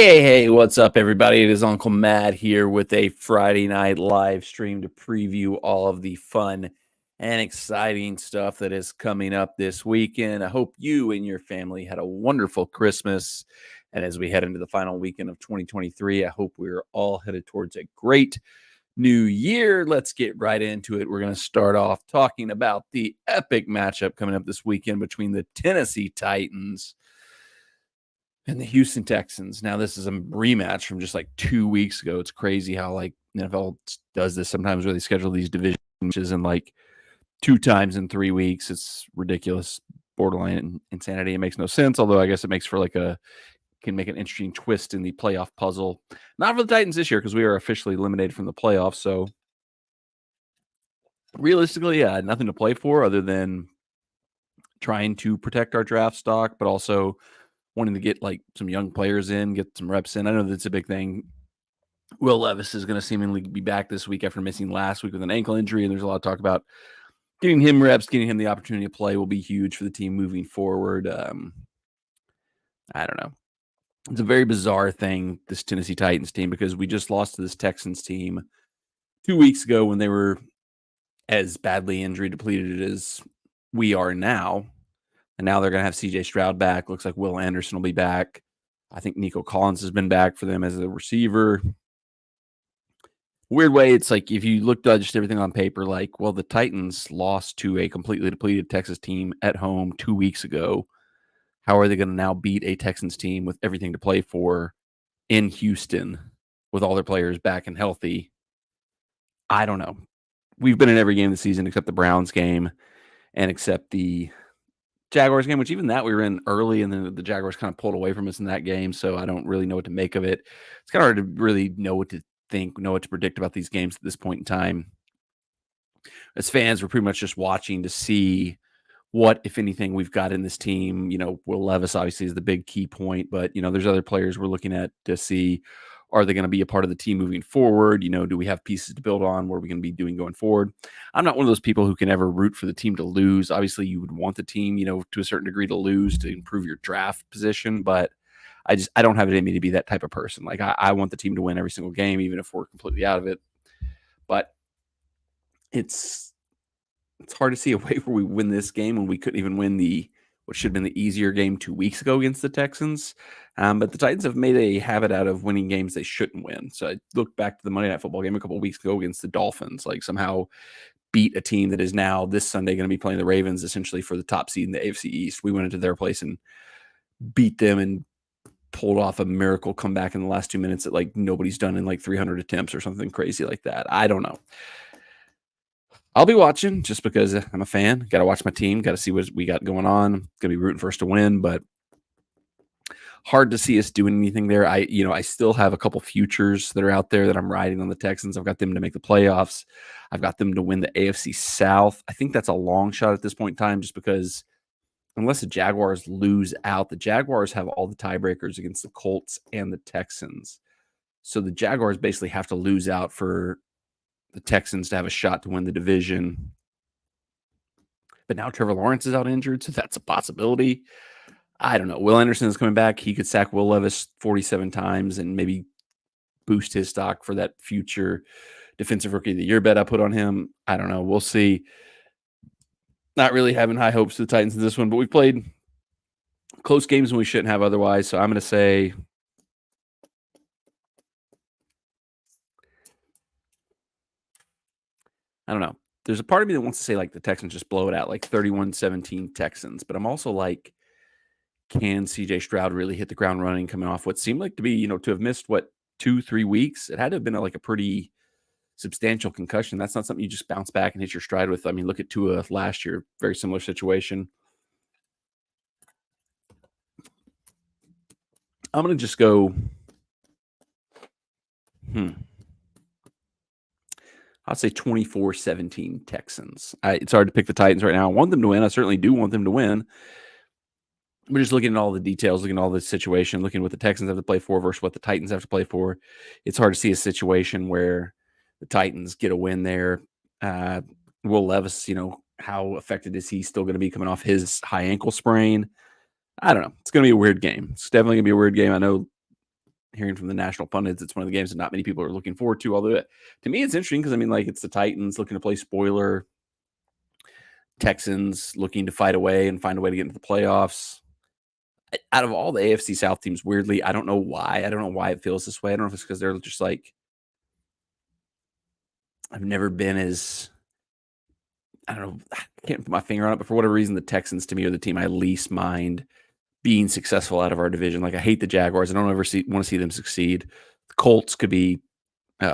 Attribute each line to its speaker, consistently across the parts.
Speaker 1: Hey, what's up, everybody? It is Uncle Matt here with a Friday night live stream to preview all of the fun and exciting stuff that is coming up this weekend. I hope you and your family had a wonderful Christmas. And as we head into the final weekend of 2023, I hope we're all headed towards a great new year. Let's get right into it. We're going to start off talking about the epic matchup coming up this weekend between the Tennessee Titans and the Houston Texans. Now, this is a rematch from just like 2 weeks ago. It's crazy how like NFL does this sometimes where they schedule these division matches in like 2 times in 3 weeks. It's ridiculous, borderline insanity. It makes no sense, although I guess it makes for like can make an interesting twist in the playoff puzzle. Not for the Titans this year because we are officially eliminated from the playoffs. So realistically, nothing to play for other than trying to protect our draft stock, but also wanting to get like some young players in, get some reps in. I know that's a big thing. Will Levis is going to seemingly be back this week after missing last week with an ankle injury, and there's a lot of talk about getting him reps, getting him the opportunity to play will be huge for the team moving forward. I don't know. It's a very bizarre thing, this Tennessee Titans team, because we just lost to this Texans team 2 weeks ago when they were as badly injury depleted as we are now. And now they're going to have CJ Stroud back. Looks like Will Anderson will be back. I think Nico Collins has been back for them as a receiver. Weird way, it's like if you looked at just everything on paper, like, well, the Titans lost to a completely depleted Texas team at home 2 weeks ago. How are they going to now beat a Texans team with everything to play for in Houston with all their players back and healthy? I don't know. We've been in every game this season except the Browns game and except the Jaguars game, which even that we were in early, and then the Jaguars kind of pulled away from us in that game, so I don't really know what to make of it. It's kind of hard to really know what to think, know what to predict about these games at this point in time. As fans, we're pretty much just watching to see what, if anything, we've got in this team. Will Levis obviously is the big key point, but, there's other players we're looking at to see, are they going to be a part of the team moving forward? Do we have pieces to build on? What are we going to be doing going forward? I'm not one of those people who can ever root for the team to lose. Obviously, you would want the team, to a certain degree to lose to improve your draft position, but I don't have it in me to be that type of person. Like I want the team to win every single game, even if we're completely out of it. But it's hard to see a way where we win this game when we couldn't even win what should have been the easier game 2 weeks ago against the Texans. But the Titans have made a habit out of winning games they shouldn't win. So I look back to the Monday Night Football game a couple of weeks ago against the Dolphins, like somehow beat a team that is now this Sunday going to be playing the Ravens essentially for the top seed in the AFC East. We went into their place and beat them and pulled off a miracle comeback in the last 2 minutes that like nobody's done in like 300 attempts or something crazy like that. I don't know. I'll be watching just because I'm a fan. Got to watch my team. Got to see what we got going on. Going to be rooting for us to win, but hard to see us doing anything there. I still have a couple futures that are out there that I'm riding on the Texans. I've got them to make the playoffs. I've got them to win the AFC South. I think that's a long shot at this point in time just because unless the Jaguars lose out, the Jaguars have all the tiebreakers against the Colts and the Texans. So the Jaguars basically have to lose out for the Texans to have a shot to win the division. But now Trevor Lawrence is out injured, so that's a possibility. I don't know. Will Anderson is coming back. He could sack Will Levis 47 times and maybe boost his stock for that future Defensive Rookie of the Year bet I put on him. I don't know. We'll see. Not really having high hopes for the Titans in this one, but we've played close games when we shouldn't have otherwise. So I'm going to say I don't know. There's a part of me that wants to say like the Texans just blow it out, like 31-17 Texans. But I'm also like, can CJ Stroud really hit the ground running coming off what seemed like to be, to have missed 2-3 weeks? It had to have been like a pretty substantial concussion. That's not something you just bounce back and hit your stride with. I mean, look at Tua last year, very similar situation. I'm going to just go, I'll say 24-17 Texans. It's hard to pick the Titans right now. I want them to win. I certainly do want them to win. We're just looking at all the details, looking at all the situation, looking at what the Texans have to play for versus what the Titans have to play for. It's hard to see a situation where the Titans get a win there. Will Levis, how affected is he still going to be coming off his high ankle sprain? I don't know. It's going to be a weird game. It's definitely going to be a weird game. I know hearing from the national pundits, it's one of the games that not many people are looking forward to. Although to me, it's interesting because I mean, like it's the Titans looking to play spoiler, Texans looking to fight away and find a way to get into the playoffs. Out of all the AFC South teams, weirdly, I don't know why. I don't know why it feels this way. I don't know if it's because they're just like I've never been as I don't know. I can't put my finger on it, but for whatever reason, the Texans to me are the team I least mind being successful out of our division. Like I hate the Jaguars. I don't ever want to see them succeed. The Colts could be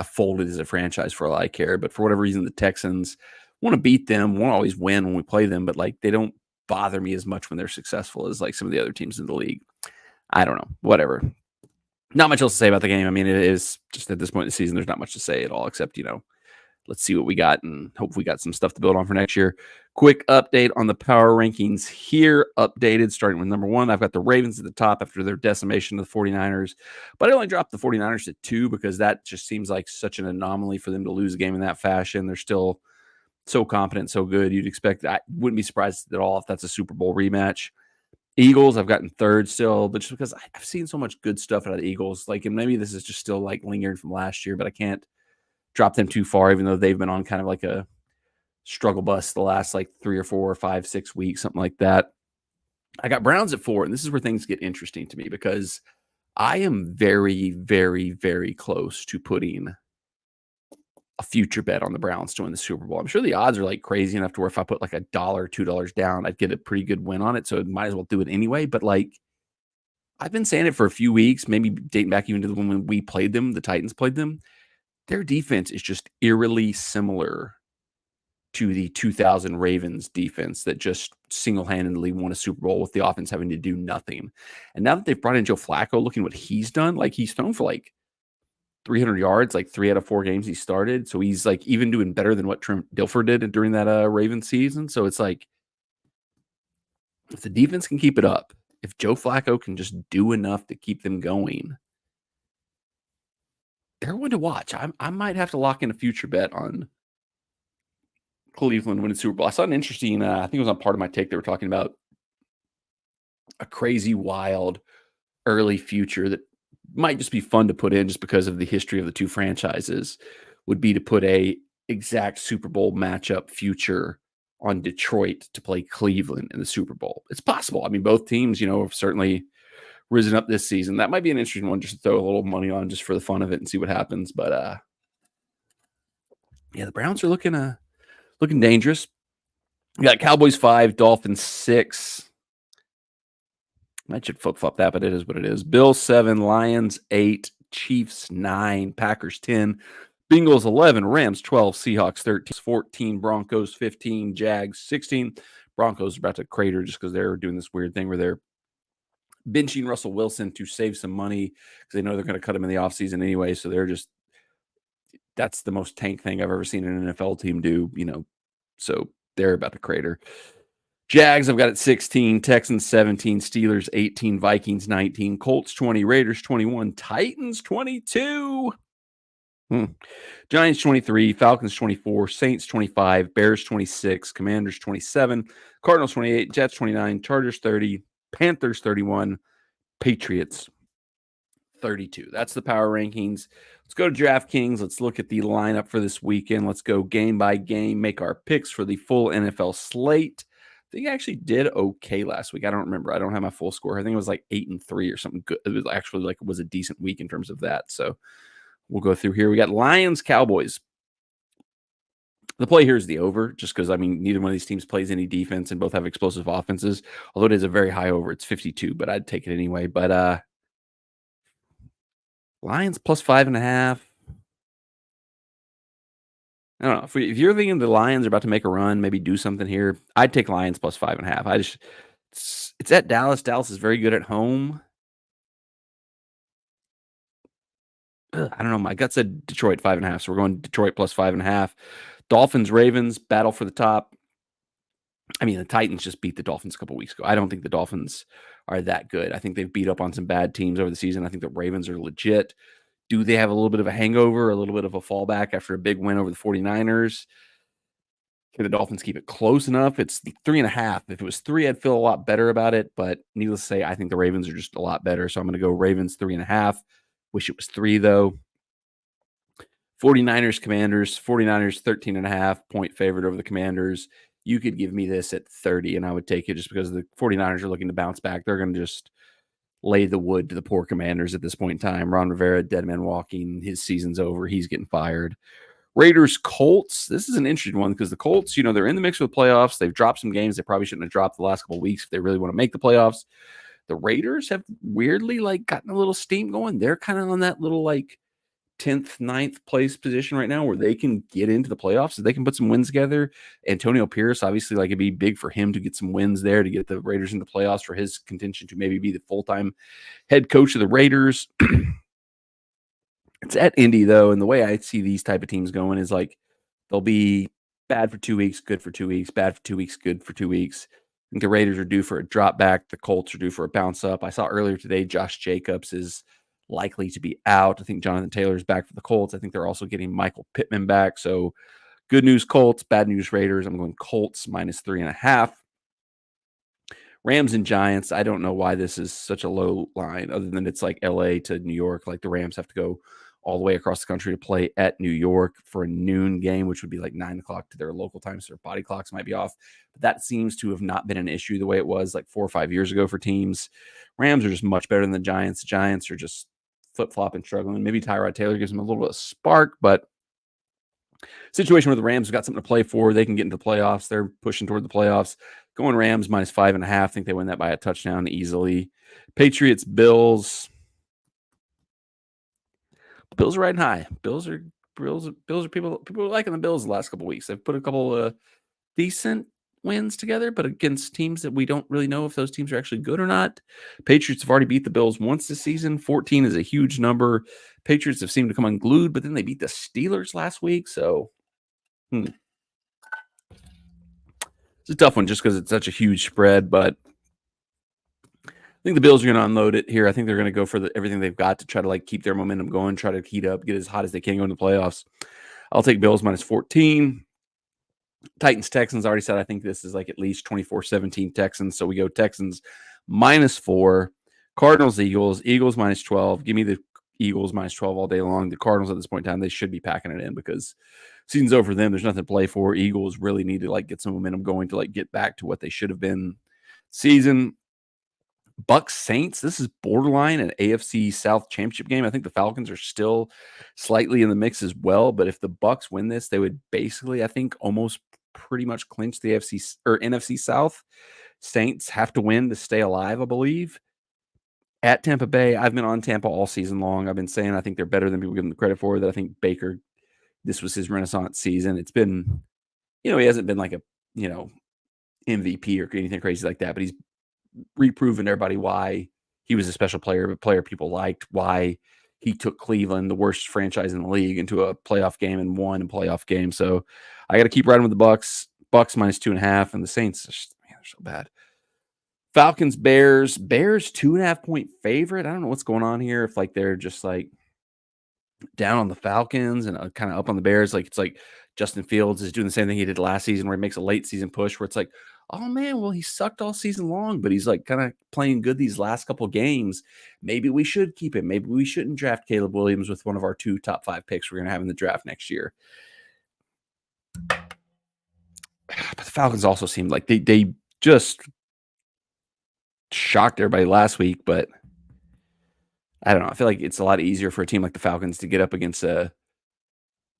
Speaker 1: folded as a franchise for all I care, but for whatever reason, the Texans want to beat them. Want to always win when we play them, but like they don't bother me as much when they're successful as like some of the other teams in the league. I don't know. Whatever. Not much else to say about the game. I mean, it is just at this point in the season, there's not much to say at all, except, let's see what we got and hope we got some stuff to build on for next year. Quick update on the power rankings here, updated starting with number 1. I've got the Ravens at the top after their decimation of the 49ers, but I only dropped the 49ers to 2 because that just seems like such an anomaly for them to lose a game in that fashion. They're still so confident, so good. You'd expect that. I wouldn't be surprised at all if that's a Super Bowl rematch. Eagles, I've gotten 3rd still, but just because I've seen so much good stuff out of the Eagles, like, and maybe this is just still like lingering from last year, but I can't drop them too far, even though they've been on kind of like a struggle bus the last like 3 or 4 or 5, 6 weeks, something like that. I got Browns at 4, and this is where things get interesting to me because I am very, very, very close to putting a future bet on the Browns to win the Super Bowl. I'm sure the odds are like crazy enough to where if I put like $1, $2 down, I'd get a pretty good win on it. So I might as well do it anyway. But like, I've been saying it for a few weeks, maybe dating back even to when we played them, the Titans played them. Their defense is just eerily similar to the 2000 Ravens defense that just single-handedly won a Super Bowl with the offense having to do nothing. And now that they've brought in Joe Flacco, looking what he's done, like he's thrown for like 300 yards, like 3 out of 4 games he started. So he's like even doing better than what Trent Dilfer did during that Ravens season. So it's like, if the defense can keep it up, if Joe Flacco can just do enough to keep them going, they're one to watch. I might have to lock in a future bet on Cleveland winning Super Bowl. I saw an interesting, I think it was on Part of My Take, they were talking about a crazy, wild, early future that might just be fun to put in just because of the history of the two franchises, would be to put a exact Super Bowl matchup future on Detroit to play Cleveland in the Super Bowl. It's possible. I mean, both teams, have certainly risen up this season. That might be an interesting one just to throw a little money on just for the fun of it and see what happens. But yeah, the Browns are looking dangerous. We got Cowboys 5, Dolphins 6. I should flip-flop that, but it is what it is. Bills 7, Lions 8, Chiefs 9, Packers 10, Bengals 11, Rams 12, Seahawks 13, 14, Broncos 15, Jags 16. Broncos are about to crater just because they're doing this weird thing where they're benching Russell Wilson to save some money because they know they're going to cut him in the offseason anyway. So that's the most tank thing I've ever seen an NFL team do, so they're about to crater. Jags, I've got it 16, Texans 17, Steelers 18, Vikings 19, Colts 20, Raiders 21, Titans 22, Giants 23, Falcons 24, Saints 25, Bears 26, Commanders 27, Cardinals 28, Jets 29, Chargers 30, Panthers 31, Patriots 32. That's the power rankings. Let's go to DraftKings. Let's look at the lineup for this weekend. Let's go game by game, make our picks for the full NFL slate. I think I actually did okay last week. I don't remember. I don't have my full score. I think it was like 8-3 or something good. It was actually like it was a decent week in terms of that. So we'll go through here. We got Lions, Cowboys. The play here is the over, just because, I mean, neither one of these teams plays any defense and both have explosive offenses. Although it is a very high over. It's 52, but I'd take it anyway. But Lions plus 5.5. I don't know. If you're thinking the Lions are about to make a run, maybe do something here, I'd take Lions plus 5.5. It's at Dallas. Dallas is very good at home. I don't know. My gut said Detroit 5.5, so we're going Detroit plus 5.5. Dolphins, Ravens, battle for the top. I mean, the Titans just beat the Dolphins a couple weeks ago. I don't think the Dolphins are that good. I think they've beat up on some bad teams over the season. I think the Ravens are legit. Do they have a little bit of a hangover, a little bit of a fallback after a big win over the 49ers? Can the Dolphins keep it close enough? It's 3.5. If it was 3, I'd feel a lot better about it. But needless to say, I think the Ravens are just a lot better. So I'm going to go Ravens 3.5. Wish it was 3, though. 49ers, Commanders. 49ers, 13.5-point favorite over the Commanders. You could give me this at 30, and I would take it just because the 49ers are looking to bounce back. They're going to just lay the wood to the poor Commanders at this point in time. Ron Rivera, dead man walking. His season's over. He's getting fired. Raiders, Colts. This is an interesting one because the Colts, they're in the mix for the playoffs. They've dropped some games they probably shouldn't have dropped the last couple of weeks if they really want to make the playoffs. The Raiders have weirdly gotten a little steam going. They're kind of on that little 10th, 9th place position right now where they can get into the playoffs. They can put some wins together. Antonio Pierce, obviously, it'd be big for him to get some wins there to get the Raiders into the playoffs for his contention to maybe be the full-time head coach of the Raiders. It's at Indy, though, and the way I see these type of teams going is they'll be bad for 2 weeks, good for 2 weeks, bad for 2 weeks, good for 2 weeks. I think the Raiders are due for a drop back. The Colts are due for a bounce up. I saw earlier today Josh Jacobs is likely to be out. I think Jonathan Taylor is back for the Colts. I think they're also getting Michael Pittman back. So good news Colts, bad news Raiders. I'm going Colts minus 3.5. Rams and Giants. I don't know why this is such a low line other than it's LA to New York. The Rams have to go all the way across the country to play at New York for a noon game, which would be 9 o'clock to their local time. So their body clocks might be off. But that seems to have not been an issue the way it was 4 or 5 years ago for teams. Rams are just much better than the Giants. The Giants are just flip-flopping, struggling. Maybe Tyrod Taylor gives them a little bit of spark, but situation where the Rams have got something to play for. They can get into the playoffs. They're pushing toward the playoffs. Going Rams minus 5.5. I think they win that by a touchdown easily. Patriots, Bills. Bills are riding high. Bills are people are liking the Bills the last couple of weeks. They've put a couple of decent wins together, but against teams that we don't really know if those teams are actually good or not. Patriots have already beat the Bills once this season. 14 is a huge number. Patriots have seemed to come unglued, but then they beat the Steelers last week. So it's a tough one just because it's such a huge spread, but I think the Bills are going to unload it here. I think they're going to go for everything they've got to try to keep their momentum going, try to heat up, get as hot as they can go into the playoffs. I'll take Bills minus 14. Titans, Texans, already said I think this is at least 24-17 Texans. So we go Texans minus 4. Cardinals, Eagles minus 12. Give me the Eagles minus 12 all day long. The Cardinals at this point in time, they should be packing it in because season's over for them. There's nothing to play for. Eagles really need to get some momentum going to get back to what they should have been season. Bucks Saints, this is borderline an AFC South championship game. I think the Falcons are still slightly in the mix as well, but if the Bucks win this, they would basically, I think, almost pretty much clinch the AFC or NFC South. Saints have to win to stay alive, I believe. At Tampa Bay, I've been on Tampa all season long. I've been saying I think they're better than people give them the credit for. That I think Baker, this was his renaissance season. It's been, he hasn't been a, MVP or anything crazy like that, but he's reproven everybody why he was a special player, a player people liked, why he took Cleveland, the worst franchise in the league, into a playoff game and won a playoff game. So I got to keep riding with the Bucks. Bucks minus 2.5, and the Saints, they're so bad. Falcons, Bears. Bears 2.5-point favorite. I don't know what's going on here. If they're just down on the Falcons and kind of up on the Bears. It's Justin Fields is doing the same thing he did last season where he makes a late season push where it's oh man, well, he sucked all season long, but he's kind of playing good these last couple games. Maybe we should keep him. Maybe we shouldn't draft Caleb Williams with one of our 2 top 5 picks we're going to have in the draft next year. But the Falcons also seemed like they just shocked everybody last week, but I don't know. I feel like it's a lot easier for a team like the Falcons to get up against a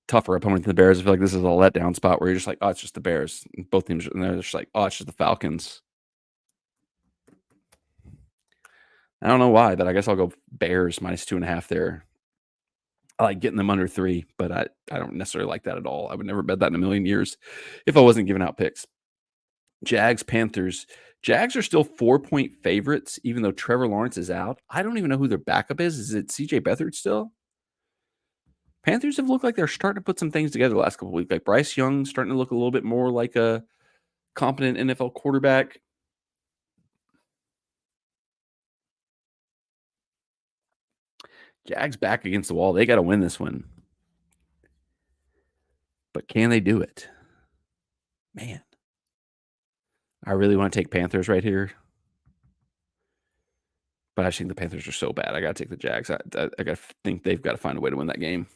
Speaker 1: tougher opponent than the Bears. I feel like this is a letdown spot where you're just oh, it's just the Bears. Both teams, and they're just oh, it's just the Falcons. I don't know why, but I guess I'll go Bears minus 2.5 there. I like getting them under 3, but I don't necessarily like that at all. I would never bet that in a million years if I wasn't giving out picks. Jags, Panthers. Jags are still 4-point favorites, even though Trevor Lawrence is out. I don't even know who their backup is. Is it CJ Beathard still? Panthers have looked like they're starting to put some things together the last couple of weeks. Bryce Young starting to look a little bit more like a competent NFL quarterback. Jags back against the wall. They got to win this one. But can they do it? Man. I really want to take Panthers right here. But I think the Panthers are so bad. I got to take the Jags. I got to think they've got to find a way to win that game.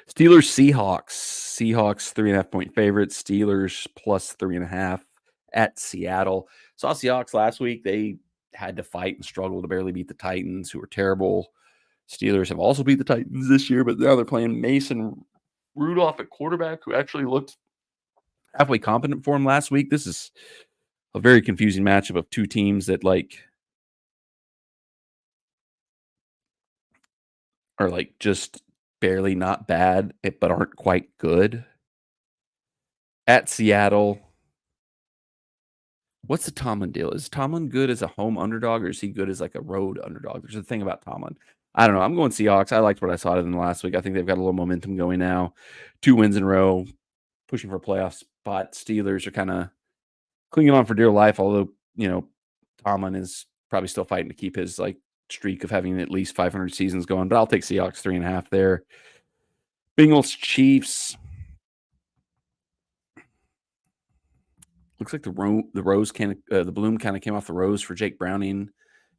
Speaker 1: Steelers, Seahawks. Seahawks, 3.5-point favorites. Steelers plus 3.5 at Seattle. Saw Seahawks last week. They had to fight and struggle to barely beat the Titans, who were terrible. Steelers have also beat the Titans this year, but now they're playing Mason Rudolph at quarterback, who actually looked halfway competent for him last week. This is a very confusing matchup of two teams that are just barely not bad, but aren't quite good. At Seattle, what's the Tomlin deal? Is Tomlin good as a home underdog, or is he good as a road underdog? There's a thing about Tomlin. I don't know. I'm going Seahawks. I liked what I saw of them last week. I think they've got a little momentum going now. 2 wins in a row, pushing for a playoff spot. Steelers are kind of clinging on for dear life, although, Tomlin is probably still fighting to keep his streak of having at least 500 seasons going. But I'll take Seahawks 3.5 there. Bengals, Chiefs. Looks like the bloom kind of came off the rose for Jake Browning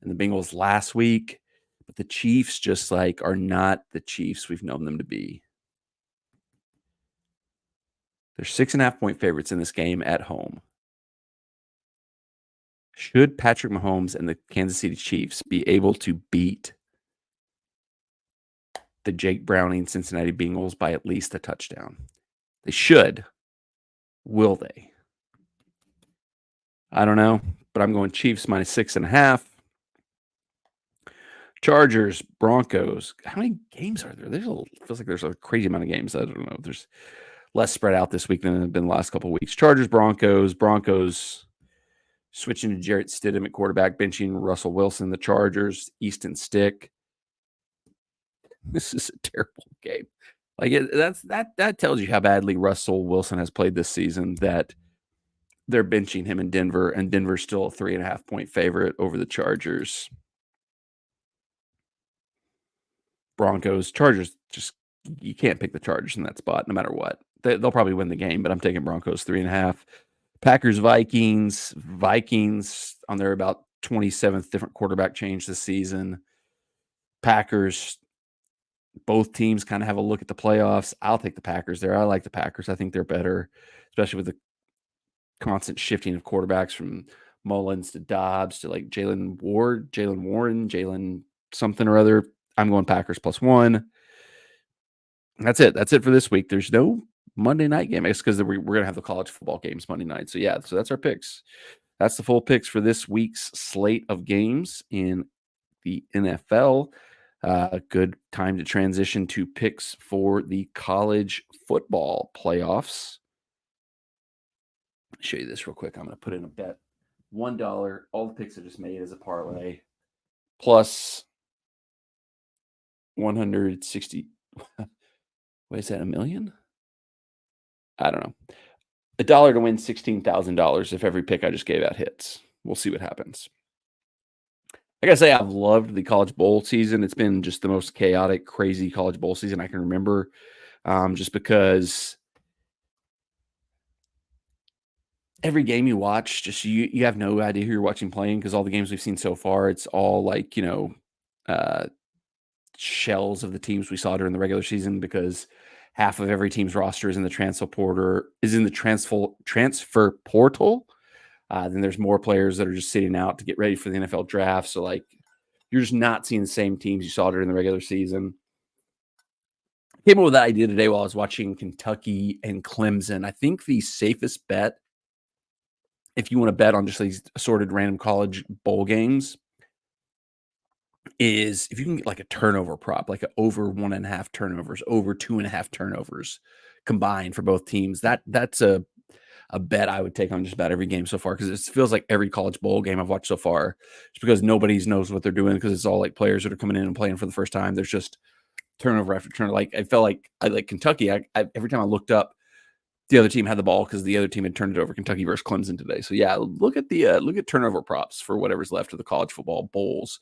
Speaker 1: and the Bengals last week, but the Chiefs just are not the Chiefs we've known them to be. They're 6.5-point favorites in this game at home. Should Patrick Mahomes and the Kansas City Chiefs be able to beat the Jake Browning Cincinnati Bengals by at least a touchdown? They should. Will they? I don't know, but I'm going Chiefs minus 6.5. Chargers, Broncos. How many games are there? Feels like there's a crazy amount of games. I don't know. There's less spread out this week than there have been the last couple of weeks. Chargers, Broncos switching to Jarrett Stidham at quarterback, benching Russell Wilson. The Chargers, Easton Stick. This is a terrible game. That tells you how badly Russell Wilson has played this season, that they're benching him in Denver, and Denver's still a 3.5-point favorite over the Chargers. Broncos, Chargers, just you can't pick the Chargers in that spot no matter what. They'll probably win the game, but I'm taking Broncos 3.5. Packers, Vikings on their about 27th different quarterback change this season. Packers, both teams kind of have a look at the playoffs. I'll take the Packers there. I like the Packers. I think they're better, especially with the constant shifting of quarterbacks from Mullins to Dobbs to Jalen Warren, Jalen something or other. I'm going Packers +1. That's it. That's it for this week. There's no Monday night game. I guess because we're going to have the college football games Monday night. So that's our picks. That's the full picks for this week's slate of games in the NFL. Good time to transition to picks for the college football playoffs. Let me show you this real quick. I'm going to put in a bet. $1. All the picks I just made as a parlay. Plus 160. What is that, $1 million? I don't know. $1 to win $16,000 if every pick I just gave out hits. We'll see what happens. I gotta say, I've loved the college bowl season. It's been just the most chaotic, crazy college bowl season I can remember. Just because every game you watch, just you have no idea who you're watching playing, because all the games we've seen so far, it's all shells of the teams we saw during the regular season, because half of every team's roster is in the transfer portal. Then there's more players that are just sitting out to get ready for the NFL draft. So you're just not seeing the same teams you saw during the regular season. I came up with that idea today while I was watching Kentucky and Clemson. I think the safest bet, if you want to bet on just these assorted random college bowl games, is if you can get a turnover prop, over 1.5 turnovers, over 2.5 turnovers combined for both teams. That's a bet I would take on just about every game so far, because it feels like every college bowl game I've watched so far, just because nobody knows what they're doing, because it's all players that are coming in and playing for the first time. There's just turnover after turnover. I felt like Kentucky. Every time I looked up, the other team had the ball because the other team had turned it over. Kentucky versus Clemson today. So look at turnover props for whatever's left of the college football bowls.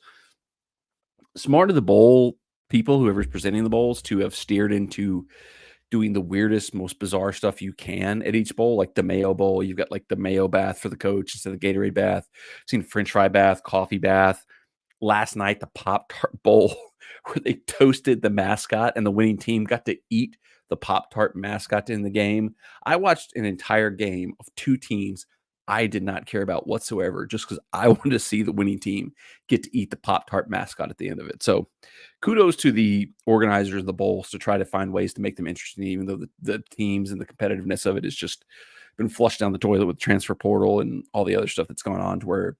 Speaker 1: Smart of the bowl people, whoever's presenting the bowls, to have steered into doing the weirdest, most bizarre stuff you can at each bowl, like the Mayo Bowl. You've got the Mayo bath for the coach instead of the Gatorade bath. I've seen French fry bath, coffee bath. last night, the Pop-Tart Bowl, where they toasted the mascot and the winning team got to eat the Pop-Tart mascot in the game. I watched an entire game of 2 teams I did not care about whatsoever just because I wanted to see the winning team get to eat the Pop-Tart mascot at the end of it. So kudos to the organizers of the bowls to try to find ways to make them interesting, even though the teams and the competitiveness of it has just been flushed down the toilet with transfer portal and all the other stuff that's going on, to where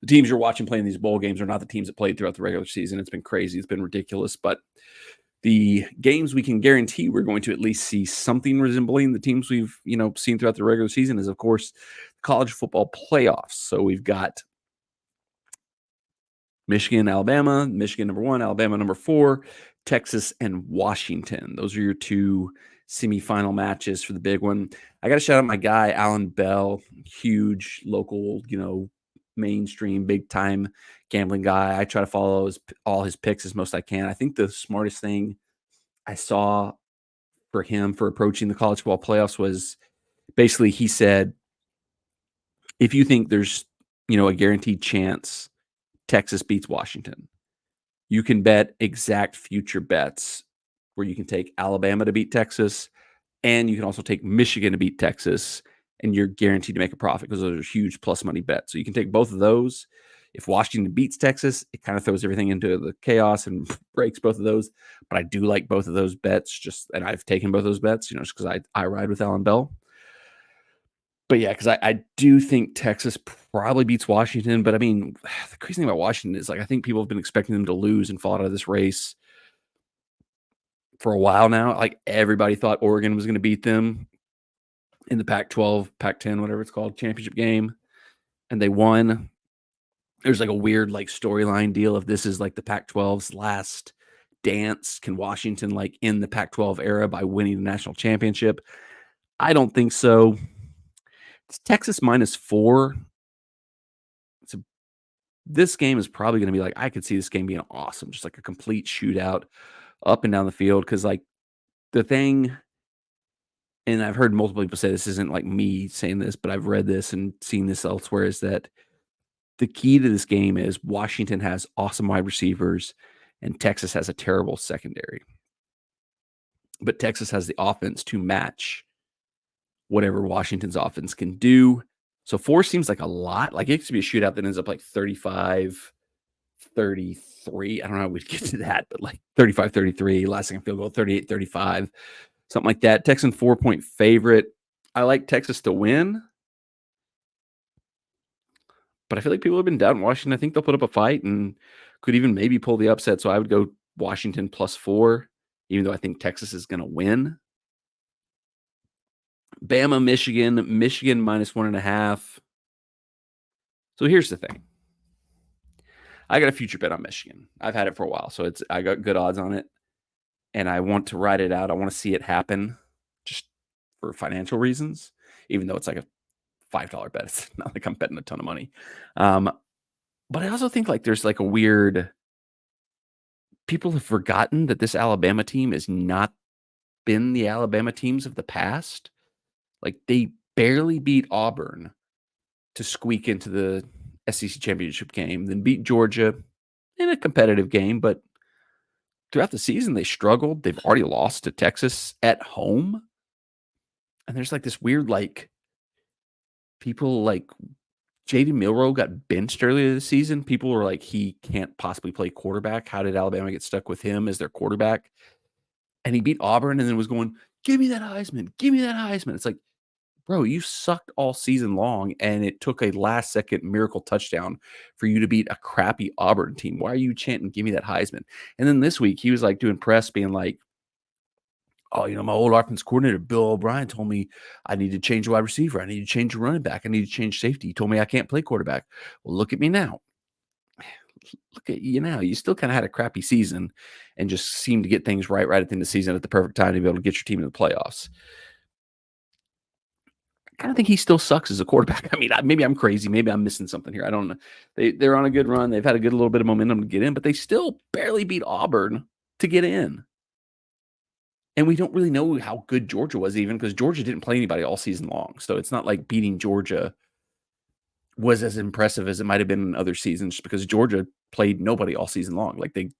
Speaker 1: the teams you're watching playing these bowl games are not the teams that played throughout the regular season. It's been crazy. It's been ridiculous. But the games we can guarantee we're going to at least see something resembling the teams we've, seen throughout the regular season is, of course, college football playoffs. So we've got Michigan, Alabama, Michigan number 1, Alabama number 4, Texas and Washington. Those are your 2 semifinal matches for the big one. I got to shout out my guy, Alan Bell, huge local, mainstream, big time gambling guy. I try to follow all his picks as most I can. I think the smartest thing I saw for him for approaching the college football playoffs was basically he said, if you think there's, a guaranteed chance Texas beats Washington, you can bet exact future bets where you can take Alabama to beat Texas, and you can also take Michigan to beat Texas, and you're guaranteed to make a profit because those are huge plus money bets. So you can take both of those. If Washington beats Texas, it kind of throws everything into the chaos and breaks both of those. But I do like both of those bets, and I've taken both of those bets, just because I ride with Alan Bell. But yeah, because I do think Texas probably beats Washington. But I mean, the crazy thing about Washington is, I think people have been expecting them to lose and fall out of this race for a while now. Everybody thought Oregon was going to beat them in the Pac-12, Pac-10, whatever it's called, championship game, and they won. There's a weird storyline deal of this is the Pac-12's last dance. Can Washington end the Pac-12 era by winning the national championship? I don't think so. It's Texas -4. This game is probably going to be I could see this game being awesome, just a complete shootout up and down the field. Because the thing, and I've heard multiple people say this isn't me saying this, but I've read this and seen this elsewhere, is that the key to this game is Washington has awesome wide receivers and Texas has a terrible secondary. But Texas has the offense to match whatever Washington's offense can do. So 4 seems like a lot. It could be a shootout that ends up 35-33. I don't know how we'd get to that, but 35-33, last second field goal, 38-35, something like that. Texan 4-point favorite. I like Texas to win, but I feel like people have been doubting Washington. I think they'll put up a fight and could even maybe pull the upset. So I would go Washington +4, even though I think Texas is going to win. Bama, Michigan -1.5. So here's the thing. I got a future bet on Michigan. I've had it for a while, so I got good odds on it, and I want to ride it out. I want to see it happen just for financial reasons, even though it's a $5 bet. It's not like I'm betting a ton of money. But I also think there's a weird, people have forgotten that this Alabama team has not been the Alabama teams of the past. They barely beat Auburn to squeak into the SEC championship game, then beat Georgia in a competitive game. But throughout the season, they struggled. They've already lost to Texas at home. And there's this weird, people J.D. Milroe got benched earlier this season. People were he can't possibly play quarterback. How did Alabama get stuck with him as their quarterback? And he beat Auburn and then was going, give me that Heisman. Give me that Heisman. It's bro, you sucked all season long, and it took a last-second miracle touchdown for you to beat a crappy Auburn team. Why are you chanting, give me that Heisman? And then this week, he was doing press being oh, my old offense coordinator, Bill O'Brien, told me I need to change wide receiver. I need to change running back. I need to change safety. He told me I can't play quarterback. Well, look at me now. Look at you now. You still kind of had a crappy season and just seemed to get things right at the end of the season at the perfect time to be able to get your team in the playoffs. I kind of think he still sucks as a quarterback. I mean, maybe I'm crazy. Maybe I'm missing something here. I don't know. They're on a good run. They've had a little bit of momentum to get in, but they still barely beat Auburn to get in. And we don't really know how good Georgia was, even because Georgia didn't play anybody all season long. So it's not like beating Georgia was as impressive as it might have been in other seasons, just because Georgia played nobody all season long. Like, they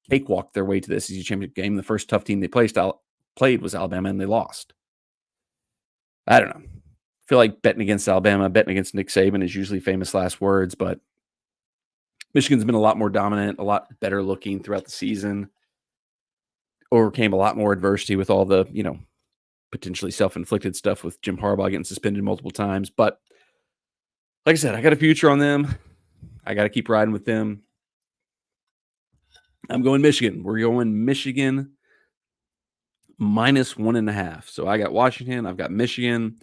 Speaker 1: cakewalked their way to the SEC championship game. The first tough team they played was Alabama, and they lost. I don't know. I feel like betting against Alabama, betting against Nick Saban is usually famous last words, but Michigan's been a lot more dominant, a lot better looking throughout the season, overcame a lot more adversity with all the, potentially self-inflicted stuff with Jim Harbaugh getting suspended multiple times. But like I said, I got a future on them. I got to keep riding with them. I'm going Michigan. We're going Michigan -1.5. So I got Washington. I've got Michigan.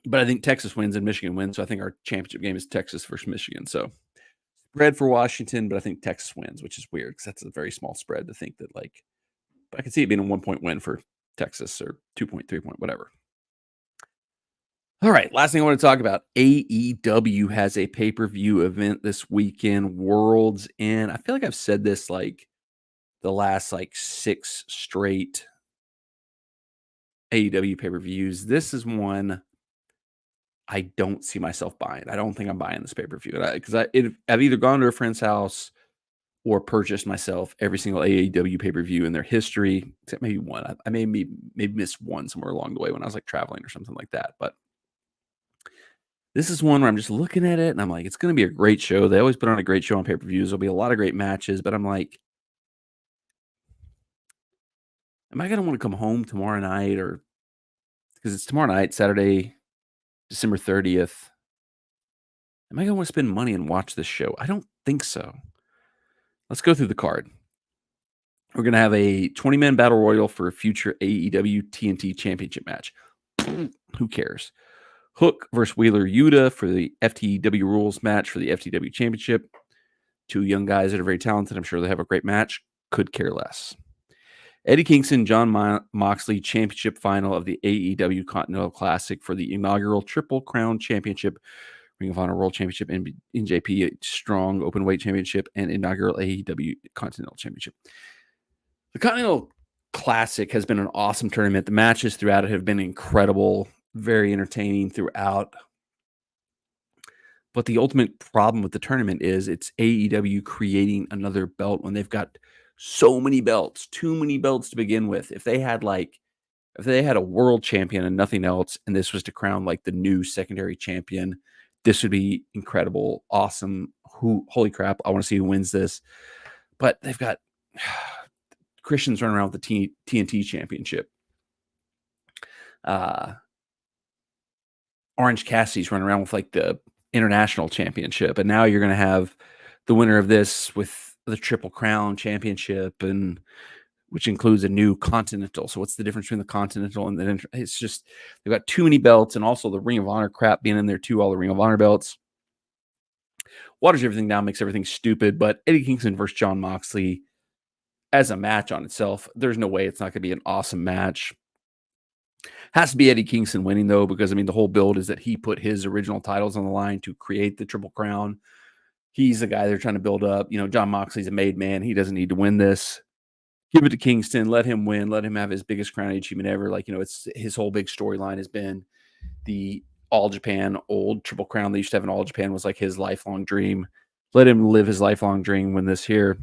Speaker 1: But I think Texas wins and Michigan wins. So I think our championship game is Texas versus Michigan. So spread for Washington, but I think Texas wins, which is weird because that's a very small spread to think that, like, but I can see it being a 1-point win for Texas, or 2-point, 3-point, whatever. All right, last thing I want to talk about. AEW has a pay-per-view event this weekend, World's End. I feel like I've said this like the last 6 straight AEW pay-per-views. This is one I don't see myself buying. I don't think I'm buying this pay-per-view because I've either gone to a friend's house or purchased myself every single AEW pay-per-view in their history, except maybe one. I maybe missed one somewhere along the way when I was traveling or something like that. But this is one where I'm just looking at it and I'm like, it's going to be a great show. They always put on a great show on pay-per-views. There'll be a lot of great matches, but I'm like, am I going to want to come home tomorrow night, or because it's tomorrow night, Saturday, December 30th? Am I going to want to spend money and watch this show? I don't think so. Let's go through the card. We're going to have a 20-man battle royal for a future AEW TNT championship match. Who cares? Hook versus Wheeler Yuta for the FTW rules match for the FTW championship. 2 young guys that are very talented. I'm sure they have a great match. Could care less. Eddie Kingston, John Moxley championship final of the AEW Continental Classic for the inaugural Triple Crown Championship, Ring of Honor World Championship, and NJP Strong Openweight Championship, and inaugural AEW Continental Championship. The Continental Classic has been an awesome tournament. The matches throughout it have been incredible, very entertaining throughout. But the ultimate problem with the tournament is it's AEW creating another belt when they've got so many belts, too many belts to begin with. If they had a world champion and nothing else, and this was to crown the new secondary champion, this would be incredible, awesome. Holy crap, I want to see who wins this. But they've got Christian's running around with the TNT championship. Orange Cassidy's running around with the international championship, and now you're going to have the winner of this with the Triple Crown championship, and which includes a new Continental. So what's the difference between the Continental and the? It's just they've got too many belts, and also the Ring of Honor crap being in there too. All the Ring of Honor belts waters everything down, makes everything stupid. But Eddie Kingston versus John Moxley as a match on itself, there's no way it's not going to be an awesome match. Has to be Eddie Kingston winning, though, because, the whole build is that he put his original titles on the line to create the Triple Crown. He's the guy they're trying to build up. John Moxley's a made man. He doesn't need to win this. Give it to Kingston. Let him win. Let him have his biggest crown achievement ever. It's his whole big storyline has been the All Japan old Triple Crown they used to have in All Japan was his lifelong dream. Let him live his lifelong dream. Win this here.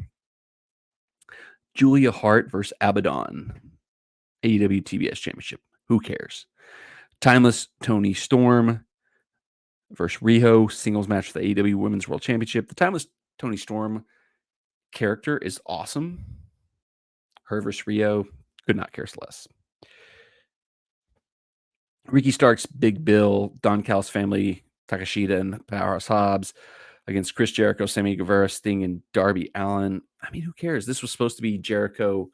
Speaker 1: Julia Hart versus Abaddon. AEW TBS Championship. Who cares? Timeless Tony Storm versus Riho. Singles match for the AEW Women's World Championship. The Timeless Tony Storm character is awesome. Her versus Riho. Could not care less. Ricky Starks, Big Bill, Don Callis family, Takashita, and Powerhouse Hobbs against Chris Jericho, Sammy Guevara, Sting, and Darby Allin. Who cares? This was supposed to be Jericho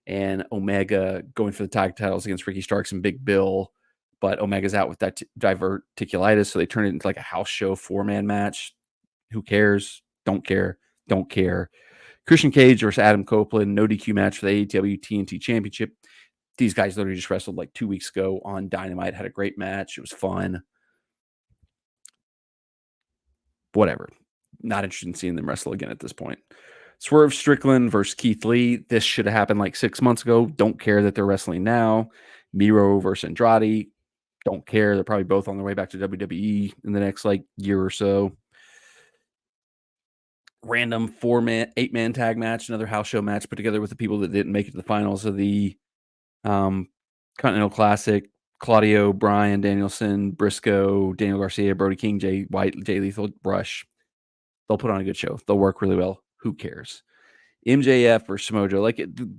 Speaker 1: and Omega going for the tag titles against Ricky Starks and Big Bill, but Omega's out with that diverticulitis, so they turned it into a house show 4-man match. Who cares? Don't care. Don't care. Christian Cage versus Adam Copeland, no DQ match for the AEW TNT Championship. These guys literally just wrestled 2 weeks ago on Dynamite, had a great match. It was fun. Whatever. Not interested in seeing them wrestle again at this point. Swerve Strickland versus Keith Lee. This should have happened 6 months ago. Don't care that they're wrestling now. Miro versus Andrade. Don't care. They're probably both on their way back to WWE in the next year or so. Random 8-man tag match, another house show match put together with the people that didn't make it to the finals of the Continental Classic. Claudio, Bryan, Danielson, Briscoe, Daniel Garcia, Brody King, Jay White, Jay Lethal, Rush. They'll put on a good show. They'll work really well. Who cares? MJF or Samoa Joe.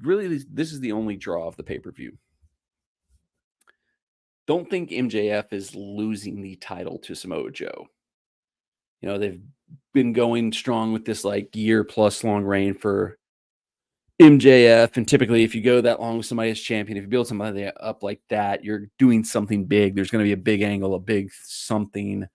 Speaker 1: Really, this is the only draw of the pay-per-view. Don't think MJF is losing the title to Samoa Joe. They've been going strong with this year-plus long reign for MJF, and typically if you go that long with somebody as champion, if you build somebody up like that, you're doing something big. There's going to be a big angle, a big something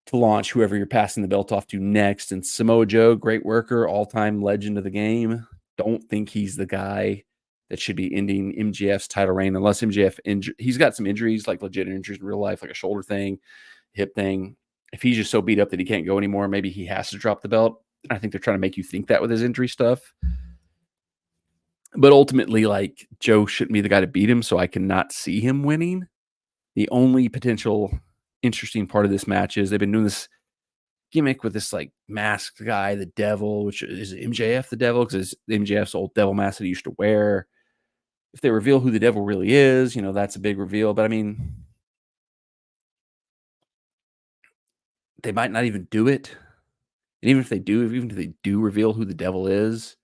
Speaker 1: to launch whoever you're passing the belt off to next. And Samoa Joe, great worker, all-time legend of the game. Don't think he's the guy that should be ending MJF's title reign unless MJF he's got some injuries, legit injuries in real life, like a shoulder thing, hip thing. If he's just so beat up that he can't go anymore, maybe he has to drop the belt. I think they're trying to make you think that with his injury stuff. But ultimately, Joe shouldn't be the guy to beat him, so I cannot see him winning. The only potential interesting part of this match is they've been doing this gimmick with this masked guy, the devil, which is MJF the devil, because it's MJF's old devil mask that he used to wear. If they reveal who the devil really is, that's a big reveal. But I mean, they might not even do it. And even if they do reveal who the devil is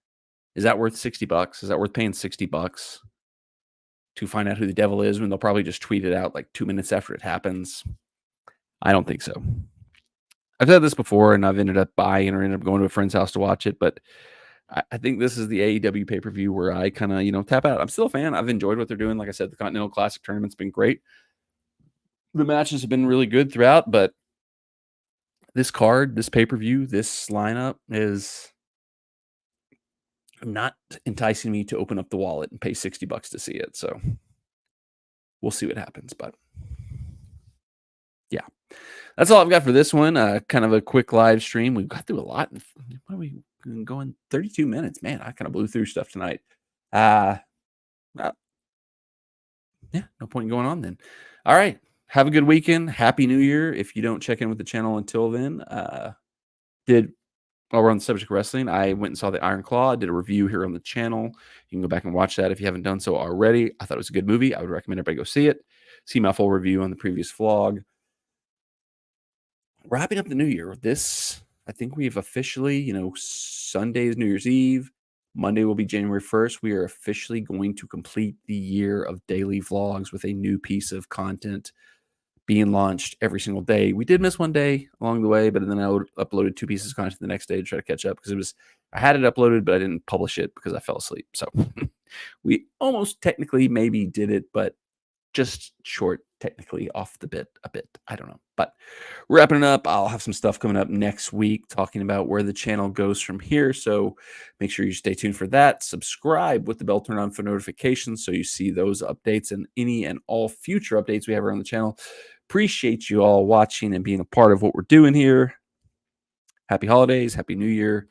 Speaker 1: that worth $60? Is that worth paying $60 to find out who the devil is when they'll probably just tweet it out 2 minutes after it happens? I don't think so. I've said this before, and I've ended up buying or ended up going to a friend's house to watch it, but I think this is the AEW pay-per-view where I kind of, tap out. I'm still a fan. I've enjoyed what they're doing. Like I said, the Continental Classic tournament's been great. The matches have been really good throughout, but this card, this pay-per-view, this lineup is not enticing me to open up the wallet and pay $60 to see it. So we'll see what happens. But yeah, that's all I've got for this one. Kind of a quick live stream. We got through a lot. What are we going? 32 minutes. Man, I kind of blew through stuff tonight. Yeah, no point in going on then. All right. Have a good weekend. Happy New Year. If you don't check in with the channel until then, while we're on the subject of wrestling, I went and saw the Iron Claw. I did a review here on the channel. You can go back and watch that if you haven't done so already. I thought it was a good movie. I would recommend everybody go see it. See my full review on the previous vlog. Wrapping up the new year. I think we've officially, Sunday is New Year's Eve. Monday will be January 1st. We are officially going to complete the year of daily vlogs with a new piece of content being launched every single day. We did miss one day along the way, but then I uploaded 2 pieces of content the next day to try to catch up because I had it uploaded, but I didn't publish it because I fell asleep. So we almost technically maybe did it, but just short technically off the bit a bit. I don't know. But wrapping it up, I'll have some stuff coming up next week talking about where the channel goes from here. So make sure you stay tuned for that. Subscribe with the bell turned on for notifications so you see those updates and any and all future updates we have around the channel. Appreciate you all watching and being a part of what we're doing here. Happy holidays. Happy New Year.